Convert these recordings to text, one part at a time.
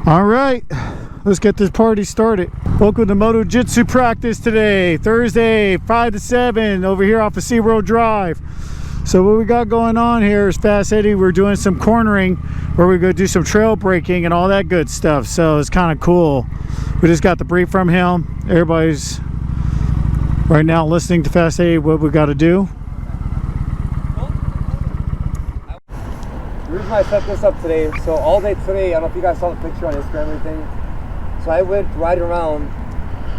All right, let's get this party started. Welcome to Motojitsu practice today, Thursday, 5 to 7, over here off of SeaWorld Drive. So what we got going on here is Fast Eddie. We're doing some cornering where we're going to do some trail braking and all that good stuff. So it's kind of cool. We just got the brief from him. Everybody's right now listening to Fast Eddie what we got to do. The reason I set this up today, so all day today, I don't know if you guys saw the picture on Instagram and everything. So I went riding around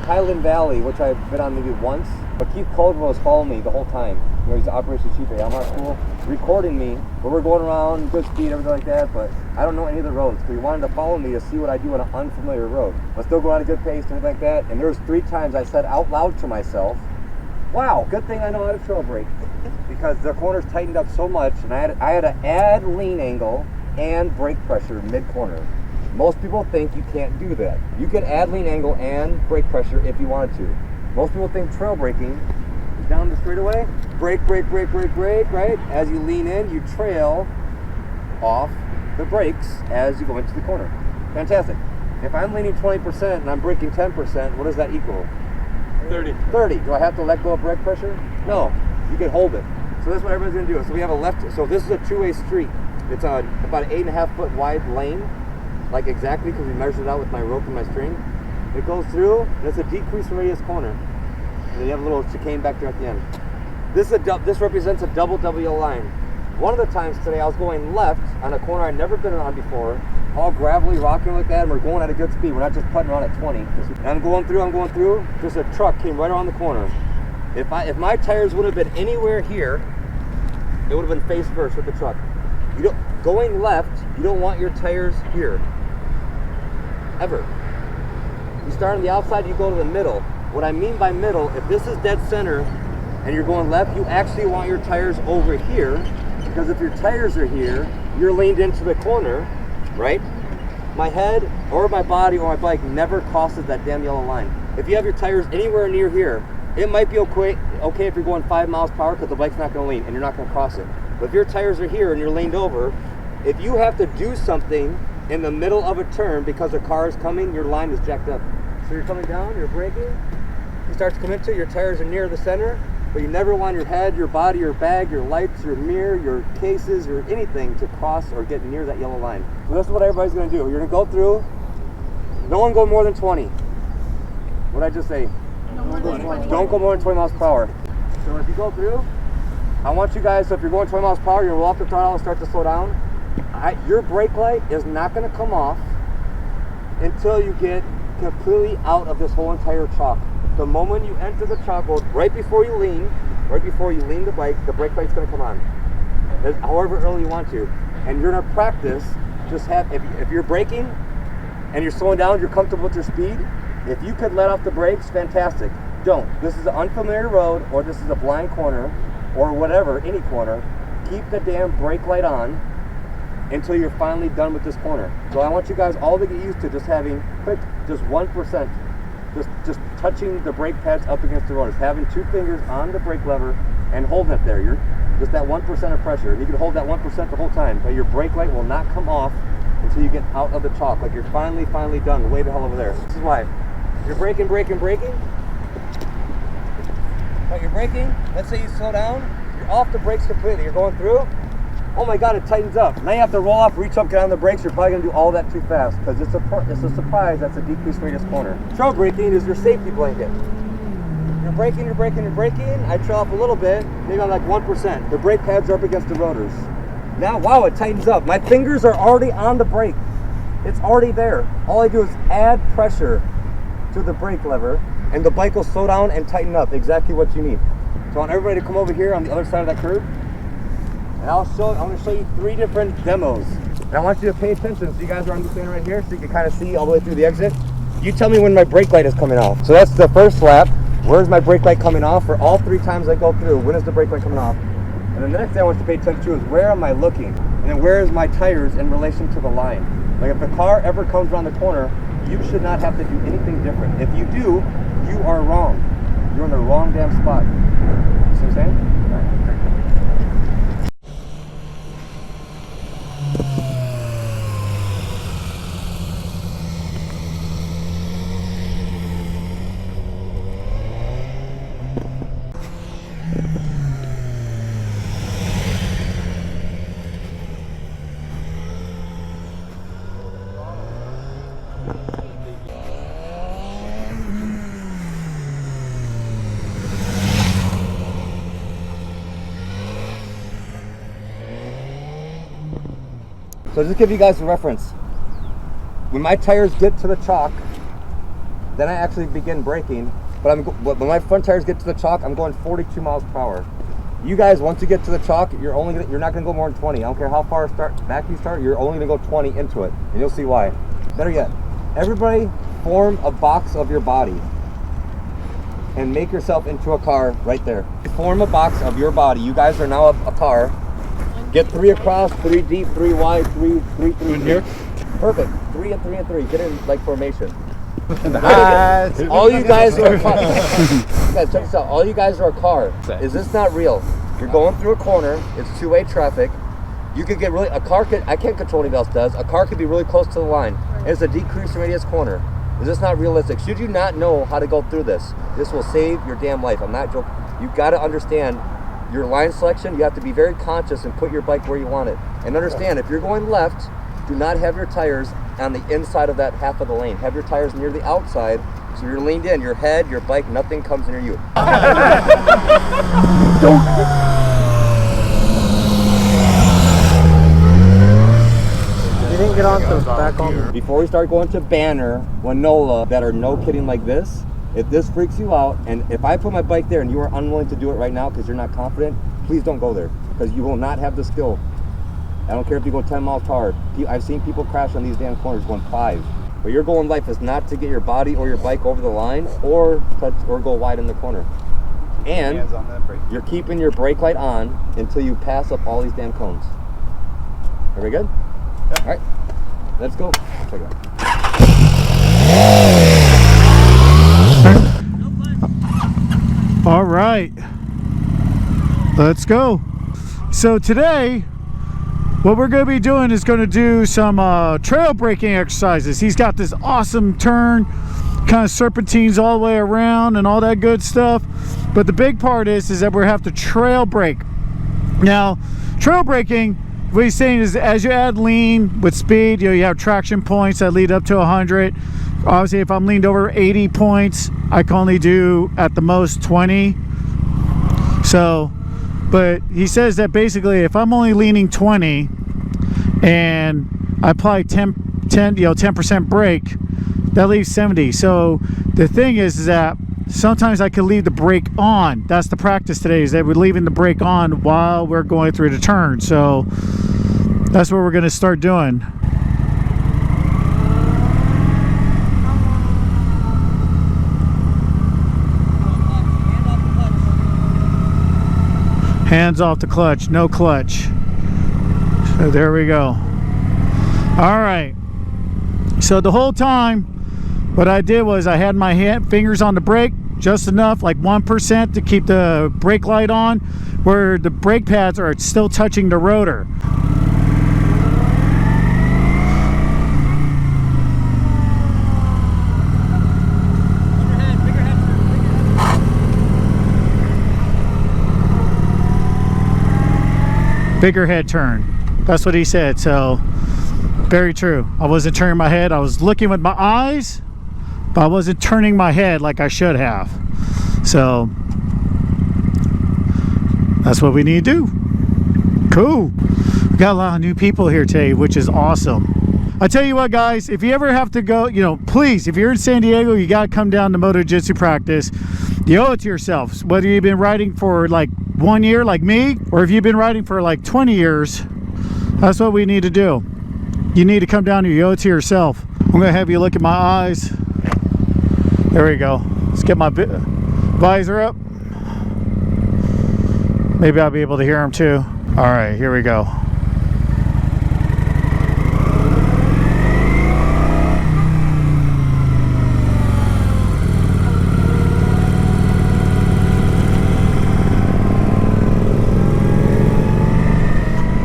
Highland Valley, which I've been on maybe once. But Keith Caldwell was following me the whole time. You know, he's the Operations Chief at Yamaha School, recording me. But we're going around, good speed, everything like that. But I don't know any of the roads. So he wanted to follow me to see what I do on an unfamiliar road. But still going at a good pace, things like that. And there was 3 times I said out loud to myself, wow, good thing I know how to trail brake. Because the corners tightened up so much, and I had to add lean angle and brake pressure mid-corner. Most people think you can't do that. You can add lean angle and brake pressure if you wanted to. Most people think trail braking is down the straightaway, brake, brake, brake, brake, brake, right? As you lean in, you trail off the brakes as you go into the corner. Fantastic. If I'm leaning 20% and I'm braking 10%, what does that equal? 30. 30. Do I have to let go of brake pressure? No. You can hold it. So that's what everybody's gonna do. So we have a left, so this is a 2-way street. It's about an 8.5 foot wide lane, like exactly, because we measured it out with my rope and my string. It goes through, and it's a decreased radius corner. And then you have a little chicane back there at the end. This represents a double W line. One of the times today I was going left on a corner I'd never been on before, all gravelly, rocking like that, and we're going at a good speed. We're not just putting around at 20. And I'm going through, just a truck came right around the corner. If my tires would have been anywhere here, it would have been face first with the truck. Going left, you don't want your tires here, ever. You start on the outside, you go to the middle. What I mean by middle, if this is dead center and you're going left, you actually want your tires over here, because if your tires are here, you're leaned into the corner, right? My head or my body or my bike never crosses that damn yellow line. If you have your tires anywhere near here, it might be okay if you're going 5 miles per hour because the bike's not going to lean and you're not going to cross it. But if your tires are here and you're leaned over, if you have to do something in the middle of a turn because a car is coming, your line is jacked up. So you're coming down, you're braking, you start to come into it, your tires are near the center, but you never want your head, your body, your bag, your lights, your mirror, your cases, or anything to cross or get near that yellow line. So this is what everybody's going to do. You're going to go through, no one go more than 20. What did I just say? Don't go more than 20 miles per hour. So if you go through, I want you guys, so if you're going 20 miles per hour, you're going to roll off the throttle and start to slow down. Your brake light is not going to come off until you get completely out of this whole entire chalk. The moment you enter the chalk road, right before you lean the bike, the brake light's going to come on. However early you want to. And you're going to practice, if you're braking and you're slowing down, you're comfortable with your speed, if you could let off the brakes, fantastic. Don't. This is an unfamiliar road, or this is a blind corner, or whatever, any corner. Keep the damn brake light on until you're finally done with this corner. So I want you guys all to get used to just having just 1%, just touching the brake pads up against the road. Just having 2 fingers on the brake lever and holding it there. You're just that 1% of pressure. And you can hold that 1% the whole time, but your brake light will not come off until you get out of the chalk. Like you're finally done, way the hell over there. This is why. You're braking. Right, you're braking. Let's say you slow down. You're off the brakes completely. You're going through. Oh my God, it tightens up. Now you have to roll off, reach up, get on the brakes. You're probably going to do all that too fast because it's a surprise. That's a decreased radius corner. Trail braking is your safety blanket. You're braking. I trail off a little bit, maybe on like 1%. The brake pads are up against the rotors. Now, wow, it tightens up. My fingers are already on the brake. It's already there. All I do is add pressure to the brake lever and the bike will slow down and tighten up, exactly what you need. So I want everybody to come over here on the other side of that curb, and I'm going to show you 3 different demos. And I want you to pay attention so you guys are understanding right here so you can kind of see all the way through the exit. You tell me when my brake light is coming off. So that's the first lap. Where's my brake light coming off? For all 3 times I go through, when is the brake light coming off? And then the next thing I want you to pay attention to is where am I looking? And then where is my tires in relation to the line? Like if the car ever comes around the corner, you should not have to do anything different. If you do, you are wrong. You're in the wrong damn spot. See what I'm saying? All right. So just give you guys a reference. When my tires get to the chalk, then I actually begin braking. But when my front tires get to the chalk, I'm going 42 miles per hour. You guys, once you get to the chalk, you're not going to go more than 20. I don't care how far back you start. You're only going to go 20 into it, and you'll see why. Better yet, everybody form a box of your body and make yourself into a car right there. Form a box of your body. You guys are now a car. Get 3 across, 3 deep, 3 wide, 3 in here. Perfect. 3 and 3 and 3. Get in like formation. All you guys are a car. Guys, check this out. All you guys are a car. Is this not real? You're going through a corner. It's 2-way traffic. You could get really, I can't control what anybody else does. A car could be really close to the line. And it's a decreased radius corner. Is this not realistic? Should you not know how to go through this? This will save your damn life. I'm not joking. You've got to understand your line selection. You have to be very conscious and put your bike where you want it. And understand, if you're going left, do not have your tires on the inside of that half of the lane. Have your tires near the outside, so you're leaned in. Your head, your bike, nothing comes near you. You didn't get on to back on. Before we start going to Banner, Winola, that are no kidding like this, if this freaks you out, and if I put my bike there and you are unwilling to do it right now because you're not confident, please don't go there, because you will not have the skill. I don't care if you go 10 miles per hour. I've seen people crash on these damn corners going 5. But your goal in life is not to get your body or your bike over the line or touch or go wide in the corner. And you're keeping your brake light on until you pass up all these damn cones. Are we good? Yeah. All right, let's go. Check it out. All right, let's go. So today, what we're going to be doing is going to do some trail braking exercises. He's got this awesome turn, kind of serpentines all the way around and all that good stuff. But the big part is that we have to trail brake. Now, trail braking, what he's saying is as you add lean with speed, you have traction points that lead up to 100. Obviously, if I'm leaned over 80 points, I can only do at the most 20. So, but he says that basically if I'm only leaning 20 and I apply 10% brake, that leaves 70. So the thing is that sometimes I can leave the brake on. That's the practice today, is that we're leaving the brake on while we're going through the turn. So that's what we're going to start doing. Hands off the clutch, no clutch. So there we go. All right. So the whole time, what I did was I had my fingers on the brake, just enough, like 1% to keep the brake light on, where the brake pads are still touching the rotor. Bigger head turn. That's what he said. So very true. I wasn't turning my head. I was looking with my eyes, but I wasn't turning my head like I should have. So that's what we need to do. Cool. We got a lot of new people here today, which is awesome. I tell you what, guys, if you ever have to go, please, if you're in San Diego, you got to come down to Motojitsu practice. You owe it to yourself. Whether you've been riding for like 1 year like me, or if you've been riding for like 20 years, that's what we need to do. You need to come down here. You owe it to yourself. I'm going to have you look at my eyes. There we go. Let's get my visor up. Maybe I'll be able to hear him too. All right, here we go.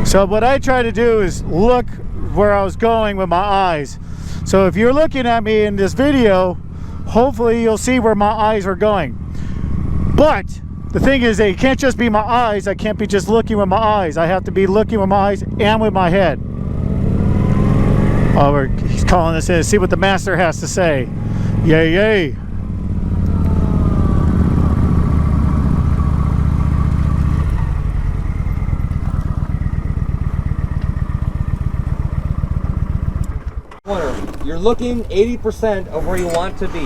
So what I try to do is look where I was going with my eyes. So if you're looking at me in this video, hopefully you'll see where my eyes are going. But the thing is that it can't just be my eyes. I can't be just looking with my eyes. I have to be looking with my eyes and with my head. Oh, he's calling us in to see what the master has to say. Yay, yay. You're looking 80% of where you want to be.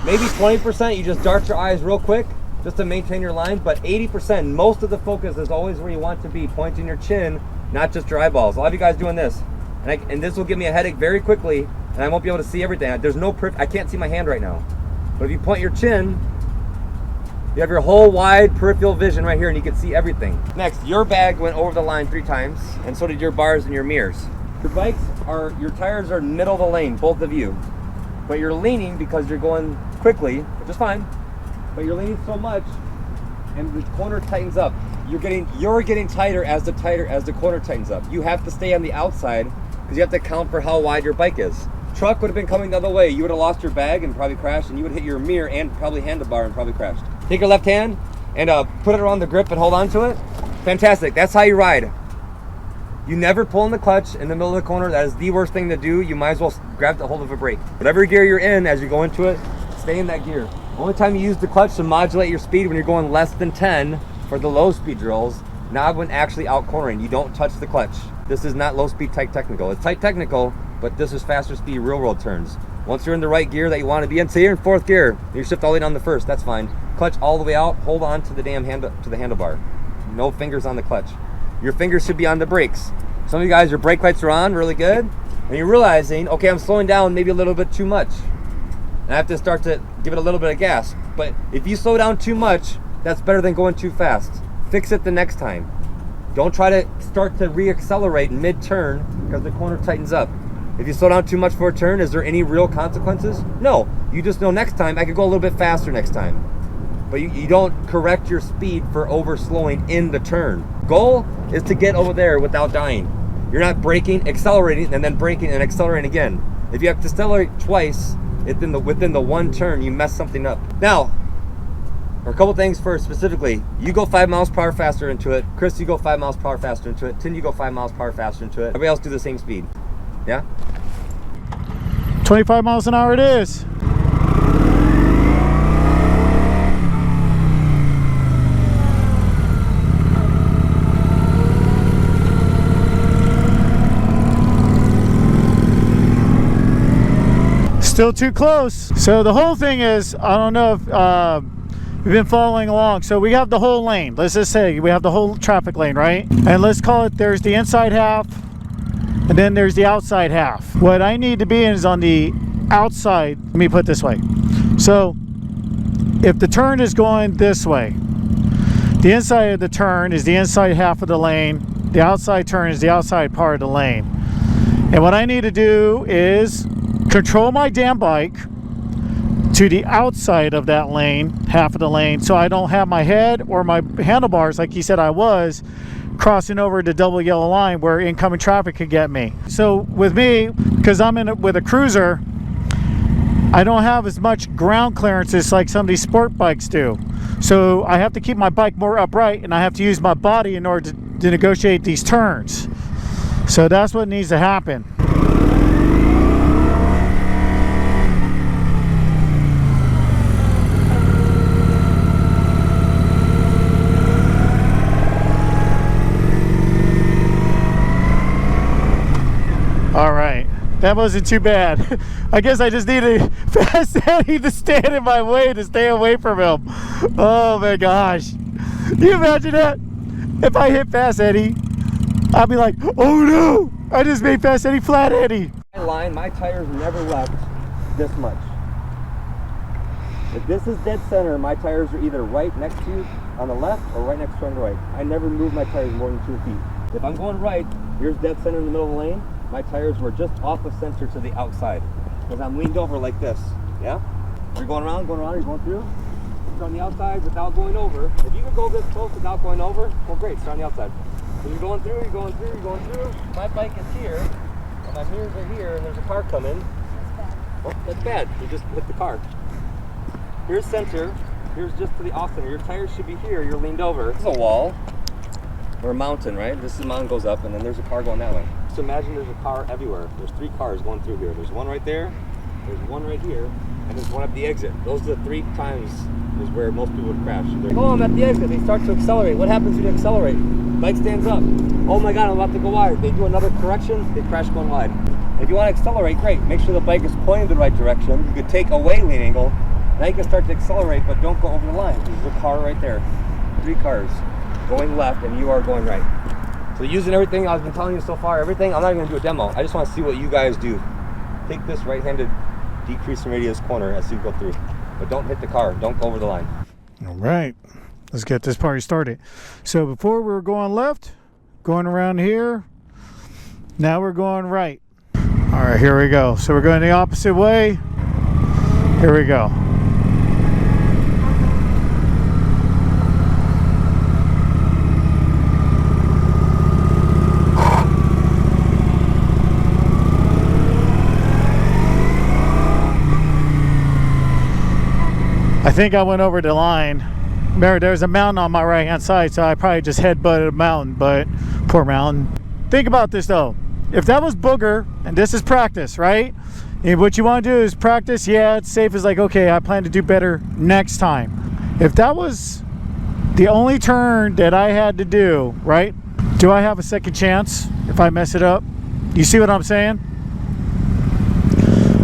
Maybe 20% you just dart your eyes real quick just to maintain your line, but 80%, most of the focus is always where you want to be, pointing your chin, not just your eyeballs. A lot of you guys doing this, and this will give me a headache very quickly, and I won't be able to see everything. There's no I can't see my hand right now. But if you point your chin, you have your whole wide peripheral vision right here, and you can see everything. Next, your bag went over the line 3 times, and so did your bars and your mirrors. Your tires are middle of the lane, both of you. But you're leaning because you're going quickly, which is fine. But you're leaning so much, and the corner tightens up. You're getting tighter as the corner tightens up. You have to stay on the outside because you have to account for how wide your bike is. Truck would have been coming the other way. You would have lost your bag and probably crashed, and you would hit your mirror and probably handlebar and probably crashed. Take your left hand and put it around the grip and hold on to it. Fantastic. That's how you ride. You never pull in the clutch in the middle of the corner. That is the worst thing to do. You might as well grab the hold of a brake. Whatever gear you're in as you go into it, stay in that gear. Only time you use the clutch to modulate your speed when you're going less than 10 for the low speed drills, not when actually out cornering. You don't touch the clutch. This is not low speed tight technical. It's tight technical, but this is faster speed real world turns. Once you're in the right gear that you want to be in, say you're in 4th gear, you shift all the way down the 1st, that's fine. Clutch all the way out, hold on to the damn handlebar. No fingers on the clutch. Your fingers should be on the brakes. Some of you guys, your brake lights are on really good, and you're realizing, okay, I'm slowing down maybe a little bit too much. And I have to start to give it a little bit of gas. But if you slow down too much, that's better than going too fast. Fix it the next time. Don't try to start to re-accelerate mid-turn because the corner tightens up. If you slow down too much for a turn, is there any real consequences? No. You just know next time I could go a little bit faster next time. But you don't correct your speed for over-slowing in the turn. Goal is to get over there without dying. You're not braking, accelerating, and then braking and accelerating again. If you have to accelerate twice within the one turn, you mess something up. Now, a couple things first specifically. You go 5 miles per hour faster into it. Chris, you go 5 miles per hour faster into it. Tin, you go 5 miles per hour faster into it. Everybody else do the same speed. Yeah? 25 miles an hour it is. Still too close. So the whole thing is, I don't know if you've been following along. So we have the whole lane. Let's just say we have the whole traffic lane, right? And let's call it, there's the inside half and then there's the outside half. What I need to be in is on the outside. Let me put it this way. So if the turn is going this way, the inside of the turn is the inside half of the lane. The outside turn is the outside part of the lane. And what I need to do is control my damn bike to the outside of that lane, half of the lane, so I don't have my head or my handlebars, like you said I was, crossing over the double yellow line where incoming traffic could get me. So with me, because I'm with a cruiser, I don't have as much ground clearances like some of these sport bikes do. So I have to keep my bike more upright and I have to use my body in order to negotiate these turns. So that's what needs to happen. All right, that wasn't too bad. I guess I just needed Fast Eddie to stand in my way to stay away from him. Oh my gosh. Can you imagine that? If I hit Fast Eddie, I'd be like, oh no, I just made Fast Eddie flat Eddie. My tires never left this much. If this is dead center, my tires are either right next to you on the left or right next to you on the right. I never move my tires more than 2 feet. If I'm going right, here's dead center in the middle of the lane. My tires were just off of center to the outside because I'm leaned over like this. Yeah? You're going around, you're going through. Start on the outside without going over. If you can go this close without going over, well great, start on the outside. So you're going through, you're going through, you're going through. My bike is here, and my mirrors are here, and there's a car coming. That's bad. Well, that's bad. You just hit the car. Here's center. Here's just to the off center. Your tires should be here. You're leaned over. This is a wall or a mountain, right? This mountain goes up, and then there's a car going that way. So imagine there's a car everywhere. There's 3 cars going through here. There's one right there, there's one right here, and there's one at the exit. Those are the 3 times is where most people would crash. They're like, oh, I'm at the exit. They start to accelerate. What happens when you accelerate? Bike stands up. Oh my God, I'm about to go wide. They do another correction, they crash going wide. If you want to accelerate, great. Make sure the bike is pointing the right direction. You could take away lean angle. Now you can start to accelerate, but don't go over the line. There's a car right there. 3 cars going left, and you are going right. So using everything I've been telling you so far, everything, I'm not even going to do a demo. I just want to see what you guys do. Take this right-handed decrease in radius corner as you go through. But don't hit the car. Don't go over the line. All right. Let's get this party started. So before we were going left, going around here. Now we're going right. All right, here we go. So we're going the opposite way. Here we go. I think I went over the line. Remember, there's a mountain on my right hand side, so I probably just headbutted a mountain, but poor mountain. Think about this though. If that was booger, and this is practice, right? And what you want to do is practice, yeah, it's safe. It's like, okay, I plan to do better next time. If that was the only turn that I had to do, right? Do I have a second chance if I mess it up? You see what I'm saying?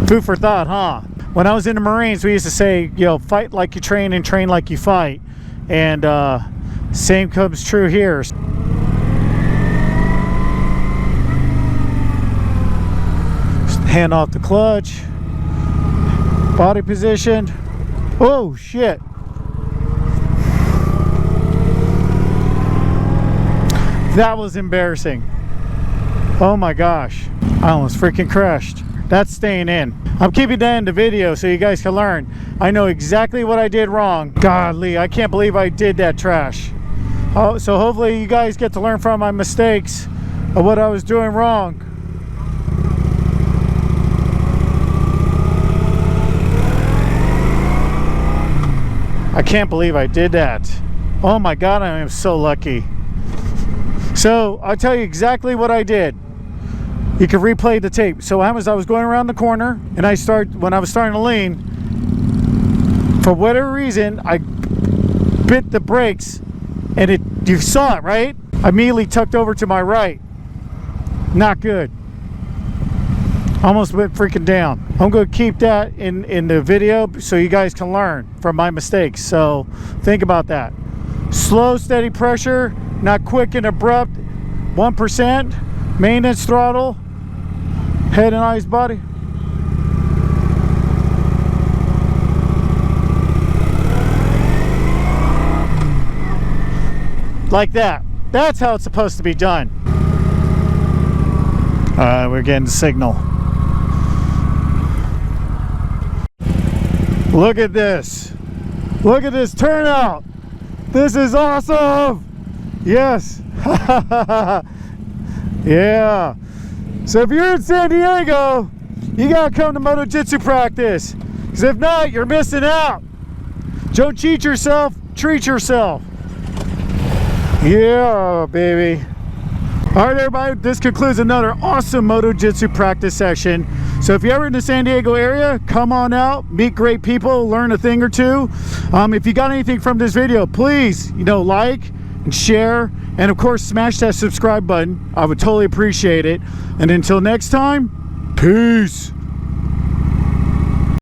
Food for thought, huh? When I was in the Marines, we used to say, you know, fight like you train and train like you fight. And same comes true here. Hand off the clutch. Body positioned. Oh, shit. That was embarrassing. Oh my gosh. I almost freaking crashed. That's staying in. I'm keeping that in the video so you guys can learn. I know exactly what I did wrong. Godly, I can't believe I did that trash. Oh, so hopefully you guys get to learn from my mistakes of what I was doing wrong. I can't believe I did that. Oh my God, I am so lucky. So I'll tell you exactly what I did. You can replay the tape. So what happened was I was going around the corner, and when I was starting to lean, for whatever reason, I bit the brakes, and you saw it, right? I immediately tucked over to my right. Not good. Almost went freaking down. I'm going to keep that in the video so you guys can learn from my mistakes. So think about that. Slow, steady pressure, not quick and abrupt. 1%, maintenance throttle, head and eyes, body. Like that. That's how it's supposed to be done. We're getting the signal. Look at this. Look at this turnout. This is awesome. Yes. Yeah. So if you're in San Diego, you gotta come to Motojitsu practice. Because if not, you're missing out. Don't cheat yourself, treat yourself. Yeah, baby. All right, everybody, this concludes another awesome Motojitsu practice session. So if you're ever in the San Diego area, come on out, meet great people, learn a thing or two. If you got anything from this video, please, like and share, and of course, smash that subscribe button. I would totally appreciate it. And until next time, peace.